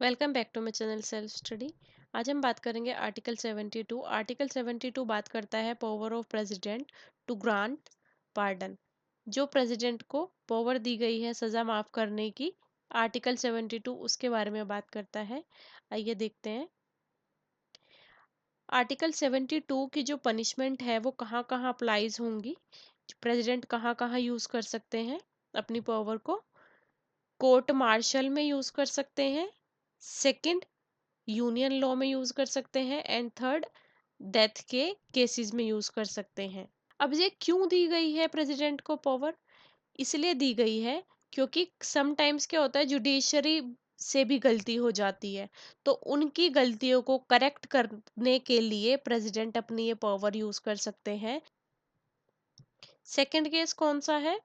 Welcome back to my channel self study. आज हम बात करेंगे आर्टिकल 72। आर्टिकल 72 बात करता है power of president to grant pardon. जो प्रेसिडेंट को पावर दी गई है सज़ा माफ़ करने की, आर्टिकल 72 उसके बारे में बात करता है। आइए देखते हैं। आर्टिकल 72 की जो पनिशमेंट है वो कहाँ कहाँ अप्लाइज होंगी, प्रेसिडेंट कहाँ कहाँ यूज़ कर सकते हैं अपनी पावर को। कोर्ट मार्शल में यूज़ कर सकते हैं, सेकंड यूनियन लॉ में यूज कर सकते हैं, एंड थर्ड डेथ के केसेस में यूज कर सकते हैं। अब ये क्यों दी गई है प्रेसिडेंट को पावर? इसलिए दी गई है क्योंकि समटाइम्स क्या होता है, जुडिशरी से भी गलती हो जाती है, तो उनकी गलतियों को करेक्ट करने के लिए प्रेसिडेंट अपनी ये पावर यूज कर सकते हैं। सेकंड केस कौन सा है?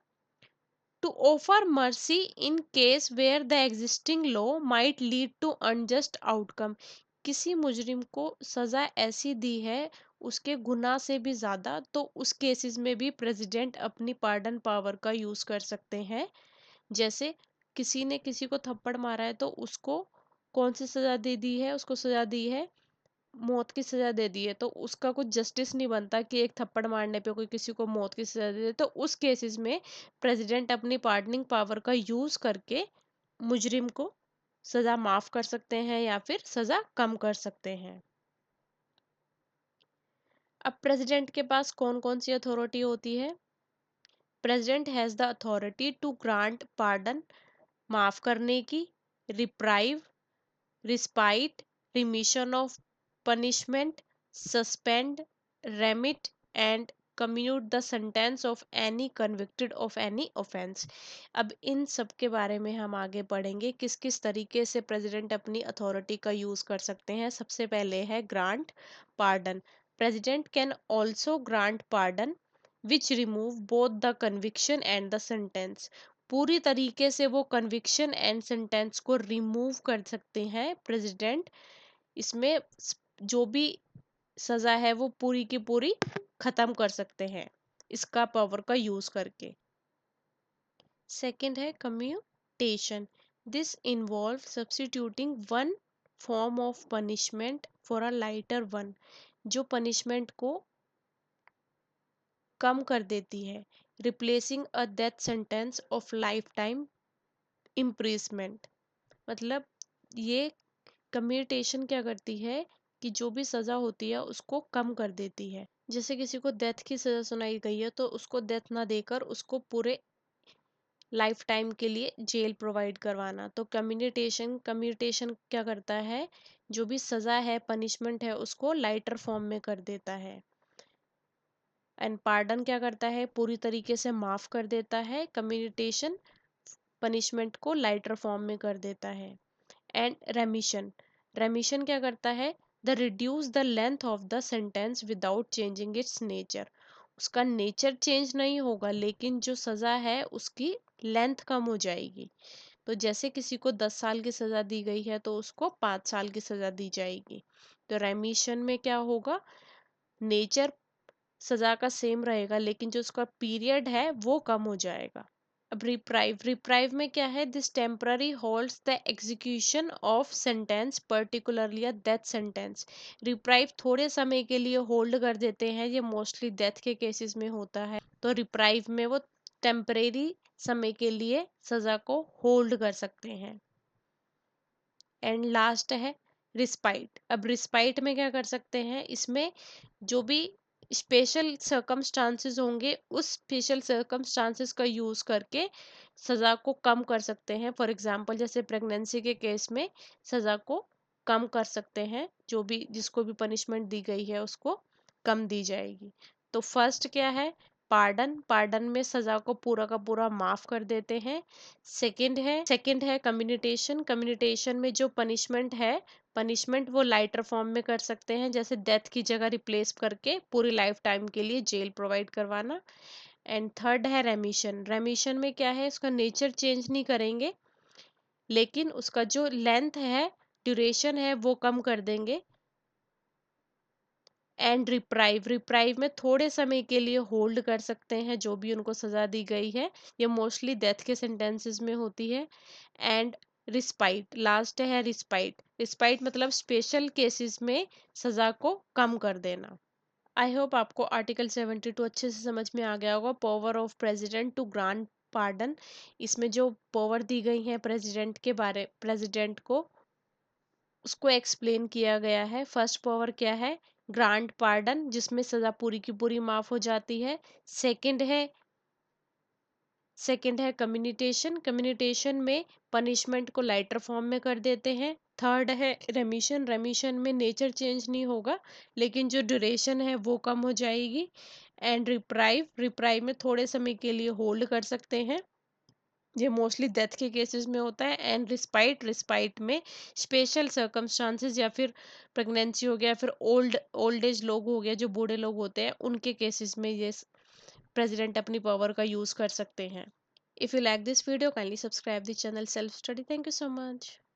To offer mercy in case where the existing law might lead to unjust outcome। किसी मुजरिम को सजा ऐसी दी है उसके गुनाह से भी ज्यादा, तो उस केसेस में भी प्रेसिडेंट अपनी पार्डन पावर का यूज कर सकते हैं। जैसे किसी ने किसी को थप्पड़ मारा है तो उसको कौन सी सजा दे दी है? उसको सजा दी है, मौत की सजा दे दी है, तो उसका कुछ जस्टिस नहीं बनता कि एक थप्पड़ मारने पे कोई किसी को मौत की सजा दे दे। तो उस केसेस में प्रेसिडेंट अपनी पार्डनिंग पावर का यूज करके मुजरिम को सजा माफ कर सकते हैं या फिर सजा कम कर सकते हैं। अब प्रेसिडेंट के पास कौन कौन सी अथॉरिटी होती है? President has the authority to grant pardon, माफ करने की, reprieve, respite, remission of punishment, suspend, remit and commute the sentence of any convicted of any offense। अब इन सब के बारे में हम आगे पढ़ेंगे किस किस तरीके से प्रेसिडेंट अपनी अथॉरिटी का यूज कर सकते हैं। सबसे पहले है grant pardon. President can also grant pardon which remove both the conviction and the sentence. पूरी तरीके से वो कन्विक्शन एंड सेंटेंस को रिमूव कर सकते हैं प्रेसिडेंट। इसमें जो भी सजा है वो पूरी की पूरी खत्म कर सकते हैं इसका पावर का यूज करके। सेकंड है commutation. This involve substituting one form of punishment for a lighter one. जो पनिशमेंट को कम कर देती है, replacing a death sentence of life time imprisonment. मतलब ये कम्यूटेशन क्या करती है कि जो भी सजा होती है उसको कम कर देती है। जैसे किसी को डेथ की सजा सुनाई गई है तो उसको डेथ ना देकर उसको पूरे लाइफ टाइम के लिए जेल प्रोवाइड करवाना। तो कम्यूटेशन क्या करता है, जो भी सजा है पनिशमेंट है उसको लाइटर फॉर्म में कर देता है। एंड पार्डन क्या करता है, पूरी तरीके से माफ कर देता है। कम्यूटेशन पनिशमेंट को लाइटर फॉर्म में कर देता है। एंड रेमिशन, रेमिशन क्या करता है, the reduce the length of the sentence without changing it's nature. उसका नेचर चेंज नहीं होगा लेकिन जो सजा है उसकी लेंथ कम हो जाएगी। तो जैसे किसी को 10 साल की सजा दी गई है तो उसको 5 साल की सजा दी जाएगी। तो रेमिशन में क्या होगा, नेचर सजा का सेम रहेगा लेकिन जो उसका पीरियड है वो कम हो जाएगा। अब रिप्राइव, रिप्राइव में क्या है, this temporary holds the execution of sentence particularly a death sentence. Reprieve थोड़े समय के लिए होल्ड कर देते हैं, ये मोस्टली डेथ के केसेस में होता है। तो रिप्राइव में वो टेम्परेरी समय के लिए सजा को होल्ड कर सकते हैं। एंड लास्ट है रिस्पाइट। अब रिस्पाइट में क्या कर सकते हैं, इसमें जो भी स्पेशल सर्कमस्टांसेस होंगे उस स्पेशल सर्कमस्टांसेस का यूज करके सजा को कम कर सकते हैं। फॉर एग्जांपल जैसे प्रेगनेंसी के केस में सजा को कम कर सकते हैं, जो भी जिसको भी पनिशमेंट दी गई है उसको कम दी जाएगी। तो फर्स्ट क्या है, पार्डन, पार्डन में सजा को पूरा का पूरा माफ कर देते हैं। सेकंड है कम्युनिटेशन, कम्युनिटेशन में जो पनिशमेंट है, पनिशमेंट वो लाइटर फॉर्म में कर सकते हैं, जैसे डेथ की जगह रिप्लेस करके पूरी लाइफ टाइम के लिए जेल प्रोवाइड करवाना। एंड थर्ड है रेमिशन, रेमिशन में क्या है, उसका नेचर चेंज नहीं करेंगे लेकिन उसका जो लेंथ है, ड्यूरेशन है वो कम कर देंगे। एंड रिप्राइव, रिप्राइव में थोड़े समय के लिए होल्ड कर सकते हैं जो भी उनको सजा दी गई है, ये मोस्टली डेथ के सेंटेंसेस में होती है। एंड रिस्पाइट, लास्ट है रिस्पाइट। रिस्पाइट मतलब स्पेशल केसेस में सजा को कम कर देना। आई होप आपको आर्टिकल 72 अच्छे से समझ में आ गया होगा। Power of president to grant pardon, इसमें जो पावर दी गई है प्रेसिडेंट को, उसको एक्सप्लेन किया गया है। फर्स्ट पावर क्या है? ग्रांट पार्डन, जिसमें सजा पूरी की पूरी माफ हो जाती है। सेकंड है सेकंड है कम्युनिटेशन, कम्युनिटेशन में पनिशमेंट को लाइटर फॉर्म में कर देते हैं। थर्ड है रेमिशन, रेमिशन में नेचर चेंज नहीं होगा लेकिन जो ड्यूरेशन है वो कम हो जाएगी। एंड रिप्राइव, रिप्राइव में थोड़े समय के लिए होल्ड कर सकते हैं, ये मोस्टली डेथ के केसेस में होता है। एंड रिस्पाइट, रिस्पाइट में स्पेशल सर्कमस्टांसेस या फिर प्रेगनेंसी हो गया, फिर ओल्ड एज लोग हो गया, जो बूढ़े लोग होते हैं, उनके केसेस में ये प्रेसिडेंट अपनी पावर का यूज कर सकते हैं। If you like this video, kindly subscribe the channel Self Study. Thank you so much.